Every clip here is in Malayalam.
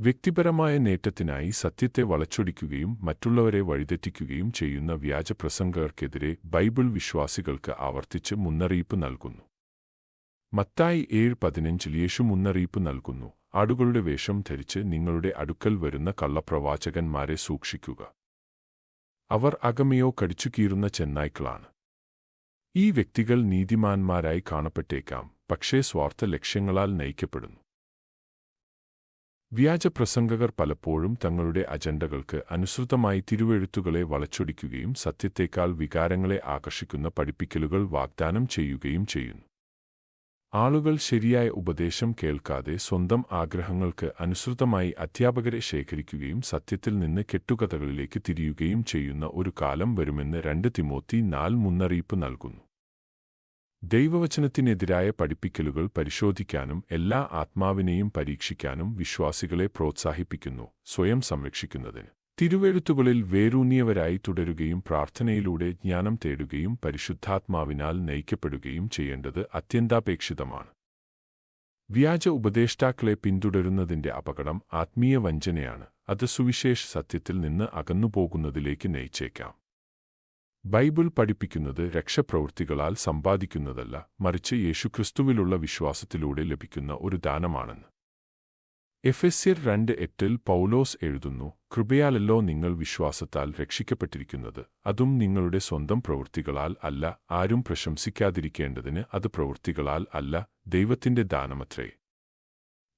വ്യക്തിപരമായ നേട്ടത്തിനായി സത്യത്തെ വളച്ചൊടിക്കുകയും മറ്റുള്ളവരെ വഴിതെറ്റിക്കുകയും ചെയ്യുന്ന വ്യാജപ്രസംഗകർക്കെതിരെ ബൈബിൾ വിശ്വാസികൾക്ക് ആവർത്തിച്ച് മുന്നറിയിപ്പ് നൽകുന്നു. മത്തായി 7:15 യേശു മുന്നറിയിപ്പ് നൽകുന്നു, ആടുകളുടെ വേഷം ധരിച്ച് നിങ്ങളുടെ അടുക്കൽ വരുന്ന കള്ളപ്രവാചകന്മാരെ സൂക്ഷിക്കുക. അവർ അകമയോ കടിച്ചുകീറുന്ന ചെന്നായ്ക്കളാണ്. ഈ വ്യക്തികൾ നീതിമാന്മാരായി കാണപ്പെട്ടേക്കാം, പക്ഷേ സ്വാർത്ഥ ലക്ഷ്യങ്ങളാൽ നയിക്കപ്പെടുന്നു. വ്യാജപ്രസംഗകർ പലപ്പോഴും തങ്ങളുടെ അജണ്ടകൾക്ക് അനുസൃതമായി തിരുവെഴുത്തുകളെ വളച്ചൊടിക്കുകയും സത്യത്തേക്കാൾ വികാരങ്ങളെ ആകർഷിക്കുന്ന പഠിപ്പിക്കലുകൾ വാഗ്ദാനം ചെയ്യുകയും ചെയ്യുന്നു. ആളുകൾ ശരിയായ ഉപദേശം കേൾക്കാതെ സ്വന്തം ആഗ്രഹങ്ങൾക്ക് അനുസൃതമായി അധ്യാപകരെ ശേഖരിക്കുകയും സത്യത്തിൽ നിന്ന് കെട്ടുകഥകളിലേക്ക് തിരിയുകയും ചെയ്യുന്ന ഒരു കാലം വരുമെന്ന് 2 തിമോത്തി 4 മുന്നറിയിപ്പ് നൽകുന്നു. ദൈവവചനത്തിനെതിരായ പഠിപ്പിക്കലുകൾ പരിശോധിക്കാനും എല്ലാ ആത്മാവിനെയും പരീക്ഷിക്കാനും വിശ്വാസികളെ പ്രോത്സാഹിപ്പിക്കുന്നു. സ്വയം സംരക്ഷിക്കുന്നതിന് തിരുവെഴുത്തുകളിൽ വേരൂന്നിയവരായി തുടരുകയും പ്രാർത്ഥനയിലൂടെ ജ്ഞാനം തേടുകയും പരിശുദ്ധാത്മാവിനാൽ നയിക്കപ്പെടുകയും ചെയ്യേണ്ടത് അത്യന്താപേക്ഷിതമാണ്. വ്യാജ ഉപദേഷ്ടാക്കളെ പിന്തുടരുന്നതിന്റെ അപകടം ആത്മീയ വഞ്ചനയാണ്. അത് സുവിശേഷ സത്യത്തിൽ നിന്ന് അകന്നുപോകുന്നതിലേക്ക് നയിച്ചേക്കാം. ബൈബിൾ പഠിപ്പിക്കുന്നത് രക്ഷപ്രവൃത്തികളാൽ സമ്പാദിക്കുന്നതല്ല, മറിച്ച് യേശുക്രിസ്തുവിലുള്ള വിശ്വാസത്തിലൂടെ ലഭിക്കുന്ന ഒരു ദാനമാണെന്ന്. എഫെസ്യർ 2:8 പൗലോസ് എഴുതുന്നു, കൃപയാലല്ലോ നിങ്ങൾ വിശ്വാസത്താൽ രക്ഷിക്കപ്പെട്ടിരിക്കുന്നത്, അതും നിങ്ങളുടെ സ്വന്തം പ്രവൃത്തികളാൽ അല്ല, ആരും പ്രശംസിക്കാതിരിക്കേണ്ടതിന് അത് പ്രവൃത്തികളാൽ അല്ല, ദൈവത്തിന്റെ ദാനമത്രേ.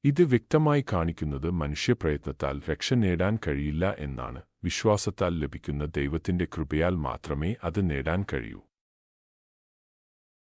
ഇത് വ്യക്തമായി കാണിക്കുന്നത് മനുഷ്യപ്രയത്നത്താൽ രക്ഷ നേടാൻ കഴിയില്ല എന്നാണ്. വിശ്വാസത്താൽ ലഭിക്കുന്ന ദൈവത്തിന്റെ കൃപയാൽ മാത്രമേ അത് നേടാൻ കഴിയൂ.